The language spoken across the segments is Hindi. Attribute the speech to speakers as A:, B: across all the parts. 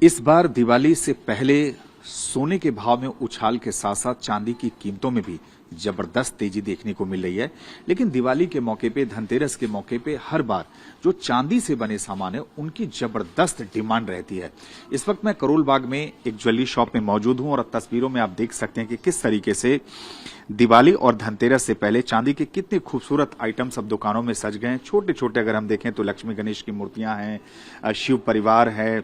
A: इस बार दिवाली से पहले सोने के भाव में उछाल के साथ साथ चांदी की कीमतों में भी जबरदस्त तेजी देखने को मिल रही है। लेकिन दिवाली के मौके पे, धनतेरस के मौके पे हर बार जो चांदी से बने सामान है उनकी जबरदस्त डिमांड रहती है। इस वक्त मैं करोल बाग में एक ज्वेलरी शॉप में मौजूद हूं और तस्वीरों में आप देख सकते हैं कि किस तरीके से दिवाली और धनतेरस से पहले चांदी के कितने खूबसूरत आइटम्स अब दुकानों में सज गए हैं। छोटे छोटे अगर हम देखें तो लक्ष्मी गणेश की मूर्तियां हैं, शिव परिवार है,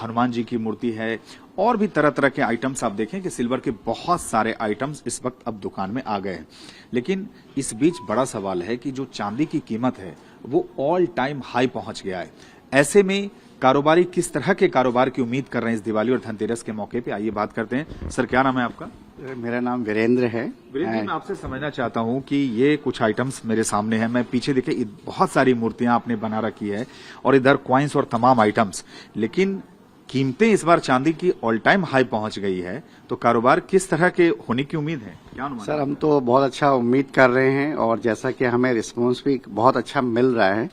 A: हनुमान जी की मूर्ति है और भी तरह तरह के आइटम्स आप देखें कि सिल्वर के बहुत सारे आइटम्स इस वक्त अब दुकान में आ गए हैं। लेकिन इस बीच बड़ा सवाल है कि जो चांदी की कीमत है वो ऑल टाइम हाई पहुंच गया है। ऐसे में कारोबारी किस तरह के कारोबार की उम्मीद कर रहे हैं इस दिवाली और धनतेरस के मौके पे, आइए बात करते हैं। सर, क्या नाम है आपका?
B: मेरा नाम वीरेंद्र है।
A: वीरेंद्र, मैं आपसे समझना चाहता हूं कि ये कुछ आइटम्स मेरे सामने हैं। मैं पीछे देखे बहुत सारी मूर्तियां आपने बना रखी है और इधर क्वाइंस और तमाम आइटम्स, लेकिन कीमतें इस बार चांदी की ऑल टाइम हाई पहुंच गई है। तो कारोबार किस तरह के होने की उम्मीद है? क्या अनुमान?
B: सर, हम तो बहुत अच्छा उम्मीद कर रहे हैं और जैसा कि हमें रिस्पांस भी बहुत अच्छा मिल रहा है।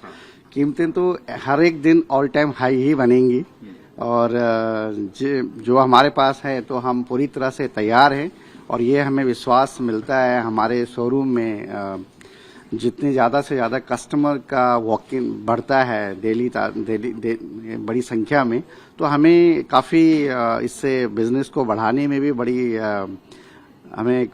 B: कीमतें तो हर एक दिन ऑल टाइम हाई ही बनेंगी और जो हमारे पास है तो हम पूरी तरह से तैयार हैं और ये हमें विश्वास मिलता है हमारे शोरूम में जितने ज्यादा से ज्यादा कस्टमर का वॉक इन बढ़ता है डेली बड़ी संख्या में, तो हमें काफी इससे बिजनेस को बढ़ाने में भी बड़ी हमें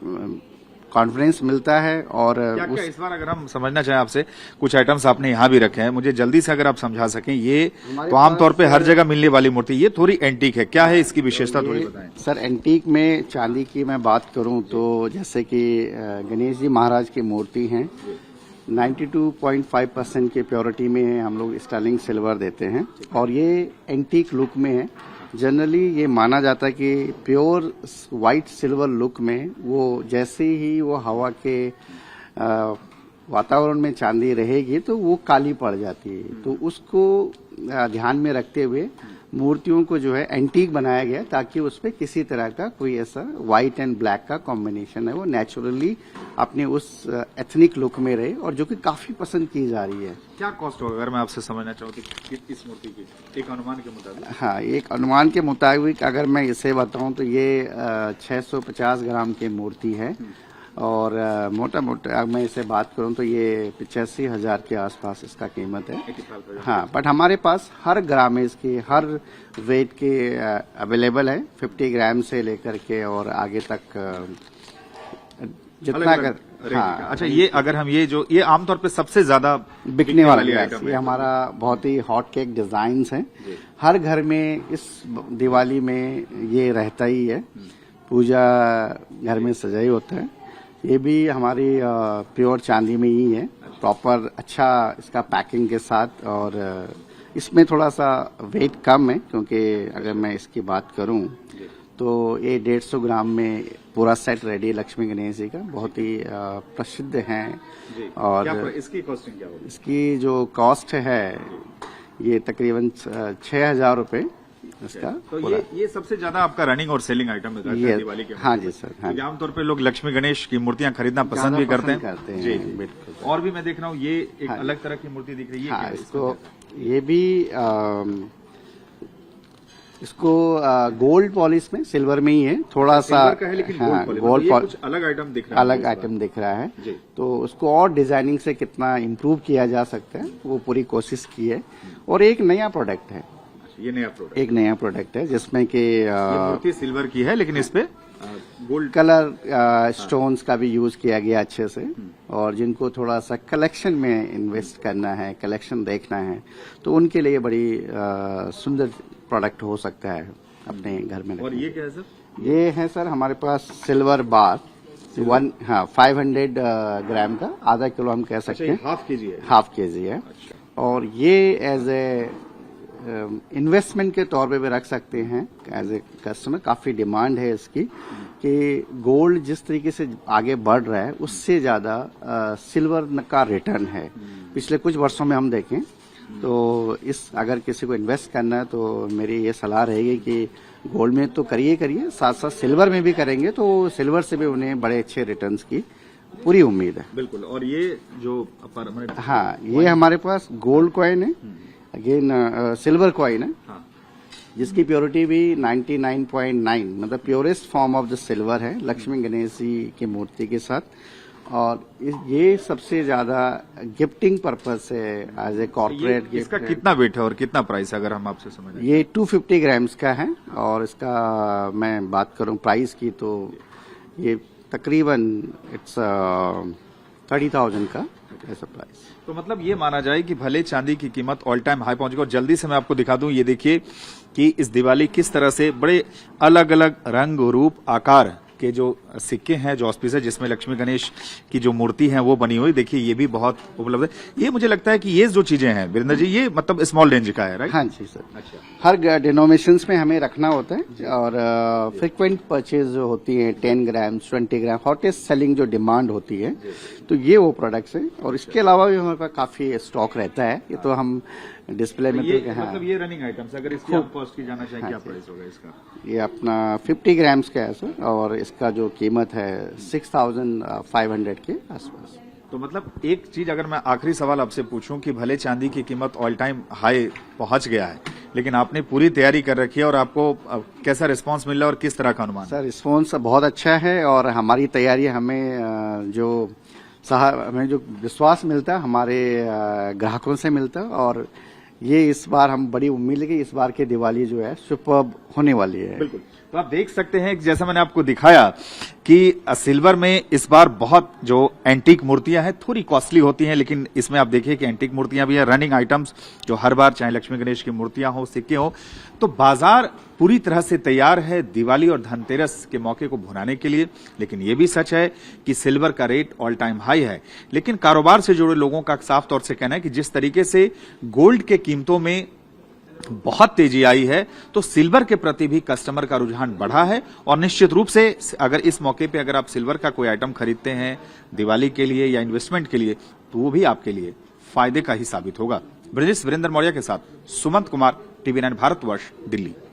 B: कॉन्फिडेंस मिलता है। और
A: क्या इस बार अगर हम समझना चाहें आपसे, कुछ आइटम्स आपने यहाँ भी रखे हैं, मुझे जल्दी से अगर आप समझा सकें। ये तो आमतौर पे हर जगह मिलने वाली मूर्ति, ये थोड़ी एंटीक है, क्या है इसकी विशेषता, थोड़ी बताएं।
B: सर, एंटीक में चांदी की मैं बात करूं तो जैसे कि गणेश जी महाराज की मूर्ति है, 92.5% की प्योरिटी में हम लोग स्टर्लिंग सिल्वर देते हैं और ये एंटीक लुक में है। जनरली ये माना जाता है कि प्योर वाइट सिल्वर लुक में वो जैसे ही वो हवा के वातावरण में चांदी रहेगी तो वो काली पड़ जाती है। तो उसको ध्यान में रखते हुए मूर्तियों को जो है एंटीक बनाया गया ताकि उसपे किसी तरह का कोई ऐसा व्हाइट एंड ब्लैक का कॉम्बिनेशन है वो नेचुरली अपने उस एथनिक लुक में रहे और जो कि काफी पसंद की जा रही है।
A: क्या कॉस्ट होगा अगर मैं आपसे समझना चाहूँ कि इस मूर्ति की एक अनुमान के मुताबिक?
B: हाँ, एक अनुमान के मुताबिक अगर मैं इसे बताऊं तो ये 650 ग्राम की मूर्ति है और मोटा मोटा मैं इसे बात करूं तो ये 85,000 के आसपास इसका कीमत है। हाँ, बट हमारे पास हर ग्रामेज की, हर वेट के अवेलेबल है, 50 ग्राम से लेकर के और आगे तक जितना अगर। हाँ,
A: अच्छा, ये अगर हम ये आमतौर पे सबसे ज्यादा
B: बिकने वाली आइटम, ये हमारा बहुत ही हॉट केक डिजाइन्स हैं। हर घर में इस दिवाली में ये रहता ही है, पूजा घर में सजा ही होता है। ये भी हमारी प्योर चांदी में ही है, प्रॉपर अच्छा इसका पैकिंग के साथ और इसमें थोड़ा सा वेट कम है क्योंकि अगर मैं इसकी बात करूं तो ये 150 ग्राम में पूरा सेट रेडी है लक्ष्मी गणेश जी का, बहुत ही प्रसिद्ध हैं। और
A: इसकी कॉस्टिंग क्या होगी?
B: इसकी जो कॉस्ट है ये तकरीबन 6,000 रुपये इसका।
A: तो ये सबसे ज्यादा आपका रनिंग और सेलिंग आइटम है दिवाली के?
B: हाँ जी सर, हाँ।
A: आमतौर पे लोग लक्ष्मी गणेश की मूर्तियां खरीदना पसंद भी करते हैं।
B: जी, बिल्कुल।
A: और भी मैं देख रहा हूँ ये एक अलग तरह की मूर्ति दिख रही है।
B: हाँ, ये भी इसको गोल्ड पॉलिश में, सिल्वर में ही है, थोड़ा सा।
A: हाँ, गोल्ड पॉलिश अलग आइटम दिख रहा है।
B: अलग आइटम दिख रहा है, तो उसको और डिजाइनिंग से कितना इम्प्रूव किया जा सकता है वो पूरी कोशिश की है। और एक नया प्रोडक्ट है,
A: ये नया प्रोडक्ट,
B: एक नया प्रोडक्ट है जिसमें कि
A: मूर्ति सिल्वर की है लेकिन इसपे गोल्ड
B: कलर स्टोन्स का भी यूज किया गया अच्छे से। और जिनको थोड़ा सा कलेक्शन में इन्वेस्ट करना है, कलेक्शन देखना है, तो उनके लिए बड़ी सुंदर प्रोडक्ट हो सकता है अपने घर में।
A: और ये क्या है सर?
B: ये है सर हमारे पास सिल्वर बार 500 ग्राम का, आधा किलो हम कह सकते हैं।
A: हाफ केजी है?
B: हाफ केजी है। और ये एज ए इन्वेस्टमेंट के तौर पे भी रख सकते हैं एज ए कस्टमर। काफी डिमांड है इसकी कि गोल्ड जिस तरीके से आगे बढ़ रहा है उससे ज्यादा सिल्वर का रिटर्न है पिछले कुछ वर्षों में हम देखें तो। इस अगर किसी को इन्वेस्ट करना है तो मेरी ये सलाह रहेगी कि गोल्ड में तो करिए, साथ साथ सिल्वर में भी करेंगे तो सिल्वर से भी उन्हें बड़े अच्छे रिटर्न्स की पूरी उम्मीद है।
A: बिल्कुल। और ये जो
B: हाँ, ये हमारे पास गोल्ड कॉइन है, अगेन सिल्वर कॉइन है।
A: हाँ।
B: जिसकी प्योरिटी भी 99.9 मतलब purest form of the silver है लक्ष्मी गणेश जी की मूर्ति के साथ। और ये सबसे ज्यादा गिफ्टिंग पर्पज से एज ए कॉर्पोरेट
A: इसका कितना वेट है और कितना प्राइस है, अगर हम आपसे समझें?
B: ये 250 ग्राम्स का है और इसका मैं बात करूं प्राइस की तो ये तकरीबन इट्स 30,000 का ऐसा प्राइस।
A: तो मतलब ये माना जाए कि भले चांदी की कीमत ऑल टाइम हाई पहुंच गई। और जल्दी से मैं आपको दिखा दूं, ये देखिए कि इस दिवाली किस तरह से बड़े अलग अलग रंग रूप आकार के जो सिक्के हैं, जो ऑस्पिस है, जिसमें लक्ष्मी गणेश की जो मूर्ति है वो बनी हुई। देखिए ये भी बहुत उपलब्ध है। ये मुझे लगता है कि ये जो चीजें हैं वीरेंद्र जी, ये मतलब स्मॉल रेंज का है, राइट?
B: हाँ जी सर।
A: अच्छा,
B: हर डिनोमिनेशंस में हमें रखना होता है और फ्रिक्वेंट परचेज जो होती है 10 ग्राम 20 ग्राम हॉटेस्ट सेलिंग जो डिमांड होती है, तो ये वो प्रोडक्ट्स हैं। और इसके अलावा भी हमारे पास काफी स्टॉक रहता है। ये तो हम डिस्प्ले में
A: ये
B: तो
A: मतलब ये रनिंग आइटम्स, अगर इसकी आप कॉस्ट की जाना चाहें, क्या प्राइस होगा इसका?
B: ये अपना 50 ग्राम्स का है सर और इसका जो कीमत है 6,500 के आसपास।
A: तो मतलब एक चीज अगर मैं आखिरी सवाल आपसे पूछूं कि भले चांदी की कीमत ऑल टाइम हाई पहुंच गया है, लेकिन आपने पूरी तैयारी कर रखी है और आपको कैसा रिस्पांस मिल रहा है और किस तरह का अनुमान?
B: सर रिस्पांस बहुत अच्छा है और हमारी तैयारी हमें जो विश्वास मिलता है हमारे ग्राहकों से मिलता है। और ये इस बार हम बड़ी उम्मीद है कि इस बार की दिवाली जो है सुपर्ब होने वाली है।
A: बिल्कुल। तो आप देख सकते हैं कि जैसा मैंने आपको दिखाया कि सिल्वर में इस बार बहुत जो एंटीक मूर्तियां हैं थोड़ी कॉस्टली होती हैं, लेकिन इसमें आप देखिए कि एंटीक मूर्तियां भी हैं, रनिंग आइटम्स जो हर बार चाहे लक्ष्मी गणेश की मूर्तियां हो, सिक्के हो। तो बाजार पूरी तरह से तैयार है दिवाली और धनतेरस के मौके को भुनाने के लिए। लेकिन ये भी सच है कि सिल्वर का रेट ऑल टाइम हाई है, लेकिन कारोबार से जुड़े लोगों का साफ तौर से कहना है कि जिस तरीके से गोल्ड के कीमतों में बहुत तेजी आई है, तो सिल्वर के प्रति भी कस्टमर का रुझान बढ़ा है। और निश्चित रूप से अगर इस मौके पे अगर आप सिल्वर का कोई आइटम खरीदते हैं दिवाली के लिए या इन्वेस्टमेंट के लिए, तो वो भी आपके लिए फायदे का ही साबित होगा। ब्रजेश वीरेंद्र मौर्य के साथ सुमंत कुमार, TV9 भारतवर्ष, दिल्ली।